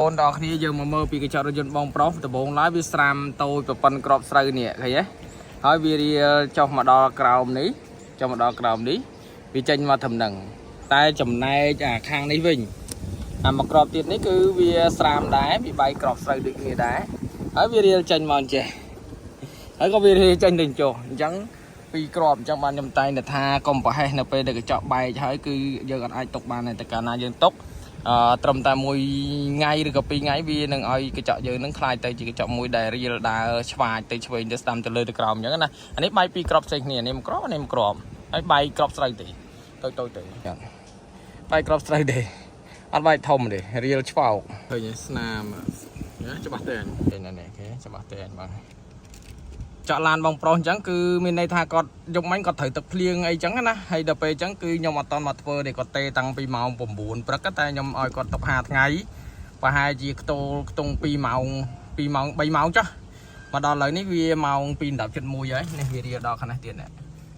អូនដល់គ្នាយើងមកមើលពីកញ្ចក់រថយន្តបងប្រុសដំបូងឡើយវាស្រាមតូចប្រព័ន្ធក្របស្រូវនេះឃើញទេហើយវារៀលចុះមកដល់ក្រោមនេះវាចេញមកត្រឹមហ្នឹងតែចំណែកអាខាងនេះវិញអាមកក្របទៀតនេះគឺវាស្រាមដែរវាបែកក្របស្រូវដូចគ្នាដែរហើយវារៀលចេញមកអញ្ចេះហើយក៏វារៀលចេញទៅចុះអញ្ចឹងពីក្របអញ្ចឹងបានខ្ញុំតែងតែថាកុំប្រហែសនៅពេលដែលកញ្ចក់បែកហើយគឺយើងអាចទុកបានតែកាលណាយើងទុកត្រឹមតែមួយថ្ងៃឬក៏2ថ្ងៃវានឹងឲ្យកញ្ចក់យើងនឹងคล้ายទៅជាកញ្ចក់មួយដែលរៀលដើរឆ្វាចទៅឆ្វេងទៅស្ដាំទៅលើទៅក្រោមអញ្ចឹងណាអានេះបែកពីក្របផ្សេងគ្នានេះមួយក្របនេះមួយក្របហើយបែកក្របស្រូវទេតូចទៅអញ្ចឹងបែកក្របស្រូវទេអត់បែកធំទេរៀលឆ្វោកឃើញស្នាមច្បាស់ទេឃើញនេះគេច្បាស់ទេបាទចាក់ឡានបងប្រុសអញ្ចឹងគឺមានន័យថាគាត់យកមិញគាត់ត្រូវទឹកភ្លៀងអីចឹងណាហើយដល់ពេលអញ្ចឹងគឺខ្ញុំអត់តន់មកធ្វើទេគាត់ទេតាំងពីម៉ោង9ព្រឹកតែខ្ញុំឲ្យគាត់ទុក5ថ្ងៃប្រហែលជាខ្ទង់2ម៉ោង3ម៉ោងចុះមកដល់ឥឡូវនេះវាម៉ោង2:10:71ហើយនេះវារៀលដល់ខាងនេះទៀត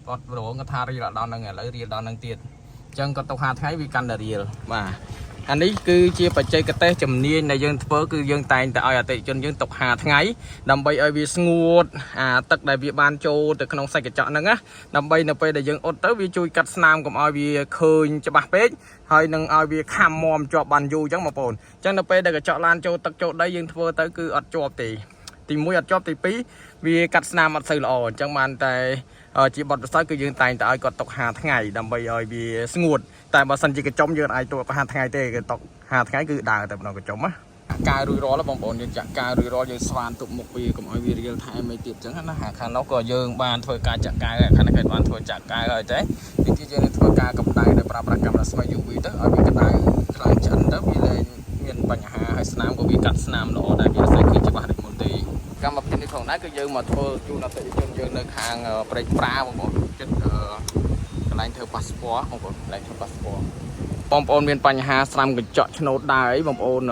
គាត់ប្រងគាត់ថារៀលដល់ហ្នឹងឥឡូវរៀលដល់ហ្នឹងទៀតអញ្ចឹងគាត់ទុក5ថ្ងៃវាកាន់តែរៀលបាទអានេះគឺជាបច្ចេកទេសជំនាញដែលយើងធ្វើគឺយើងតែងតែឲ្យអតិថិជនយើងទុក5ថ្ងៃដើម្បីឲ្យវាស្ងួតអាទឹកដែលវាបានចូលទៅក្នុងសាច់កញ្ចក់ហ្នឹងណាដើម្បីនៅពេលដែលយើងអ៊ុតទៅវាជួយកាត់ស្នាមកុំឲ្យវាឃើញច្បាស់ពេកហើយនឹងឲ្យវាខំមាំជាប់បានយូរអញ្ចឹងបងប្អូនអញ្ចឹងនៅពេលដែលកញ្ចក់ឡានចូលទឹកចូលដីយើងធ្វើទៅគឺអត់ជាប់ទេទី1អត់ជាប់ទី2វាកាត់ស្នាមអត់សូវល្អអញ្ចឹងបានតែជាបទពិសោធន៍គឺយើងតែងតែឲ្យគាត់ទុក5ថ្ងៃដើម្បីឲ្យវាស្ងួតតែបើសិនជាកញ្ចុំយើងអាចទុក5ថ្ងៃទេគឺទុក5ថ្ងៃគឺដើរតែម្ដងកញ្ចុំណាកាយរួចរាល់បងប្អូនយើងចាក់កាយរួចរាល់យើងស្វានទុកមុខវាកុំឲ្យវារៀលថែមអីទៀតអញ្ចឹងណាខាងនោះក៏យើងបានធ្វើការចាក់កាយខាងនេះក៏បានធ្វើចាក់កាយហើយតែនេះគឺយើងនឹងធ្វើការកម្ដៅដោយប្រើប្រាស់កាមេរ៉ាស្វ័យ UV ទៅឲ្យវាកម្ដៅខ្លាំងឆ្អិនទៅវាលែងមានបញ្ហាហើយស្នាមក៏វាកាត់ស្នាមល្អដែរវាស្អីគឺច្បាស់ដូចមុនទេកម្មវិធីនេះផងដែរគឺយើងមកធ្វើជូនអតិថិជនយើងនៅខាងព្រែកប្រាបងប្អូនចិត្តកន្លែងធ្វើប៉ាសពតបងប្អូនកន្លែងធ្វើប៉ាសពតបងប្អូនមានបញ្ហាស្រាំកញ្ចក់ឆ្នោតដែរអីបងប្អូន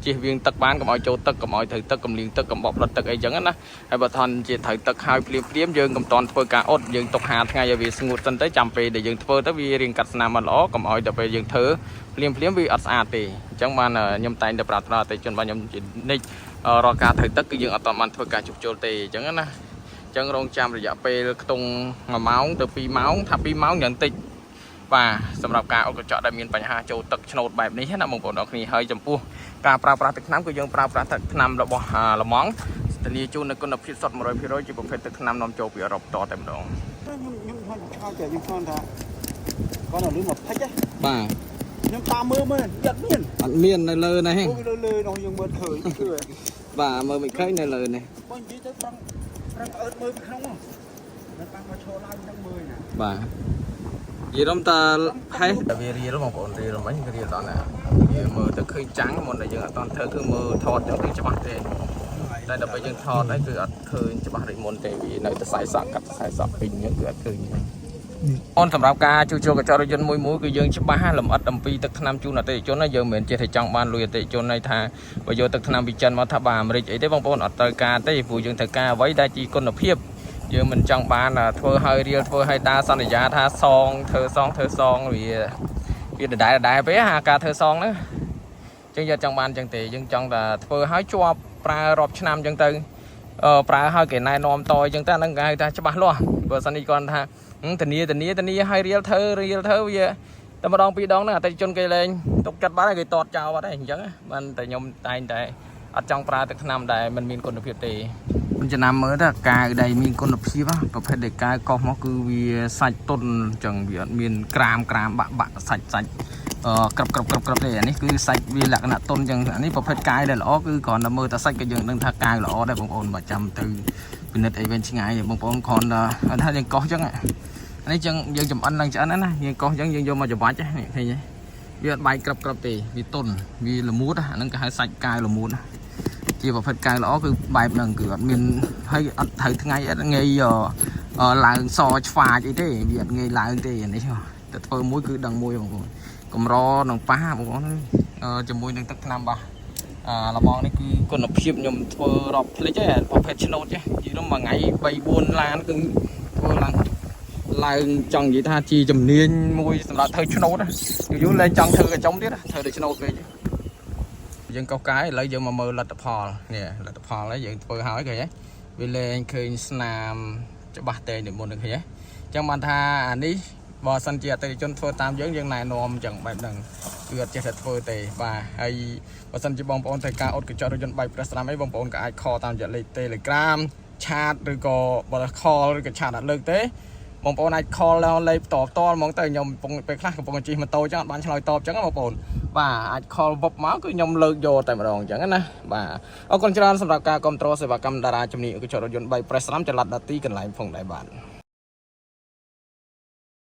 ជិះវៀងទឹកបានកុំឲ្យចូលទឹកកុំឲ្យត្រូវទឹកកំលៀងទឹកកុំបបផ្លិតទឹកអីចឹងណាហើយបើថនជាត្រូវទឹកហើយភ្លាមយើងកុំតន់ធ្វើការអ៊ុតយើងទុក5ថ្ងៃឲ្យវាស្ងួតសិនទៅចាំពេលដែលយើងធ្វើទៅវារៀងកាត់ស្នាមមិនល្អកុំឲ្យដល់ពេលយើងធ្វើភ្លាមវាអត់ស្អាតទេអញ្ចឹងបានខ្ញុំតែងតែប្រាប់ដល់អតិថិជនរបស់ខ្ញុំជានិច្ចរកការត្រូវទឹកគឺយើងអត់បានធ្វើការជួសជុលទេអញ្ចឹងណាអញ្ចឹងរងចាំរយៈពេលខ្ទង់1ម៉ោងទៅ2ម៉ោងថា2ម៉ោងយ៉ាងតិចបាទសម្រាប់ការអុតកញ្ចក់ដែលមានបញ្ហាចូលទឹកឆ្នោតបែបនេះណាបងប្អូនអរគ្នាហើយចំពោះការប្រើប្រាស់ទឹកថ្នាំគឺយើងប្រើប្រាស់ទឹកថ្នាំរបស់លម៉ង់ធានាជូននូវគុណភាពសុទ្ធ 100% ជាប្រភេទទឹកថ្នាំនាំចូលពីអឺរ៉ុបតតែម្ដងខ្ញុំឆ្ងល់តែខ្ញុំគាត់ថាគាត់នៅលើមកភិចបាទខ្ញុំតាមមើលអត់មាននៅលើនេះហ៎លើនោះយើងមើលឃើញគឺបាទមើលមិនឃើញនៅលើនេះបើនិយាយទៅប្រឹងអើតមើលពីក្នុងហ្នឹងតាមមកឈរឡើងហ្នឹងមើលណាបាទនិយាយរំតើហេះវារៀលបងប្អូនរៀលមិញរៀលដល់ណាវាមើលទៅឃើញចាំងមុនតែយើងអត់តន់ធ្វើគឺមើលថតចឹងគឺច្បាស់ទេតែដល់ពេលយើងថតហើយគឺអត់ឃើញច្បាស់ដូចមុនទេវានៅតែខ្សែសក់កាត់ខ្សែសក់ពេញហ្នឹងគឺអត់ឃើញអូនសម្រាប់ការជួសជុលកញ្ចក់រថយន្តមួយគឺយើងច្បាស់លម្អិតអំពីទឹកថ្នាំជូនអតិថិជនណាយើងមិនមែនចេះតែចង់បានលុយអតិថិជនន័យថាបើយកទឹកថ្នាំពីចិនមកថាបាទអាមេរិកអីទេបងប្អូនអត់ត្រូវការទេព្រោះយើងត្រូវការអ្វីដែលជាគុណភាពយើងមិនចង់បានធ្វើឲ្យរៀលធ្វើឲ្យដើរសន្យាថាសងធ្វើសងវាដដែលពេកអាការធ្វើសងហ្នឹងអញ្ចឹងយើងចង់បានអញ្ចឹងទេយើងចង់តែធ្វើឲ្យជាប់ប្រើរាប់ឆ្នាំអញ្ចឹងទៅប្រើឲ្យគេណែនាំតអញ្ចឹងទៅហ្នឹងគេហៅថាច្បាស់លាស់បើសិននេះគាត់ថាធានាឲ្យរៀលធ្វើវាតែម្ដងពីរដងហ្នឹងអតិថិជនគេលែងទុកចិត្តបានគេតតចោលបាត់ហើយអញ្ចឹងបានតែខ្ញុំតែងតែអត់ចង់ប្រើទឹកថ្នាំដែលมันមានគុណភាពទេចំណាំមើលទៅកាវដែលមានគុណភាពប្រភេទដែលកាវកោសមកគឺវាសាច់ទុនអញ្ចឹងវាអត់មានក្រាមបាក់សាច់ក្របទេអានេះគឺសាច់វាលក្ខណៈទុនអញ្ចឹងអានេះប្រភេទកាវដែលល្អគឺគ្រាន់តែមើលតែសាច់ក៏យើងដឹងថាកាវល្អដែរបងប្អូនបើចាំទៅពិនិត្យអីវិញឆ្ងាយបងប្អូនគ្រាន់តែថាយើងកោសអញ្ចឹងអានេះចឹងយើងចំអិនឡើងឆ្អិនណាយើងកោសអញ្ចឹងយើងយកមកច្របាច់នេះឃើញទេវាអត់បែកក្របទេវាទុនវាល្មួតអាហ្នឹងគេហៅសាច់កាវល្មួតជាប្រភេទកាវល្អគឺបែបហ្នឹងគឺអត់មានហើយអត់ត្រូវថ្ងៃអត់ងាយឡើងសឆ្វាចអីទេវាអត់ងាយឡើងទេអានេះតែធ្វើមួយគឺដឹងមួយបងប្អូនកម្រនឹងប៉ះបងប្អូនជាមួយនឹងទឹកថ្នាំបាទលបងនេះគឺគុណភាពខ្ញុំធ្វើរាប់ភ្លេចឯងប្រភេទឆ្នោតចេះនិយាយមួយថ្ងៃ3 4ឡានគឺធ្វើឡើងចង់និយាយថាជាជំនាញមួយសម្រាប់ធ្វើឆ្នោតយូរលែងចង់ធ្វើកញ្ចុំទៀតធ្វើតែឆ្នោតពេក យើងកោះកាយឥឡូវយើងមកមើលលទ្ធផលនេះលទ្ធផលហើយយើងធ្វើហើយឃើញទេវាលែងឃើញស្នាមច្បាស់តែនិមន្តឃើញទេអញ្ចឹងបានថាអានេះបើសិនជាអតិថិជនធ្វើតាមយើងណែនាំអញ្ចឹងបែបហ្នឹងគឺអត់ចេះតែធ្វើទេបាទហើយបើសិនជាបងប្អូនត្រូវការអ៊ុតកញ្ចក់រថយន្តបែបប្រេះស្រាំអីបងប្អូនក៏អាចខលតាមរយៈលេខ Telegram ឆាតឬក៏បើខលឬក៏ឆាតអត់លើកទេបងប្អូនអាចខលដល់លេខផ្ទាល់ហ្មងទៅខ្ញុំពេលខ្លះកំពុងជិះម៉ូតូអញ្ចឹងអត់បានឆ្លើយតបអញ្ចឹងបងប្អូនបាទអាចខលវឹបមកគឺខ្ញុំលើកយកតែម្ដងអញ្ចឹងណាបាទអរគុណច្រើនសម្រាប់ការគ្រប់គ្រងសេវាកម្មតារាជំនាញកញ្ចក់រថយន្តបែបប្រេះស្រាំចល័តដាទីកន្លែងផងដែរបាទ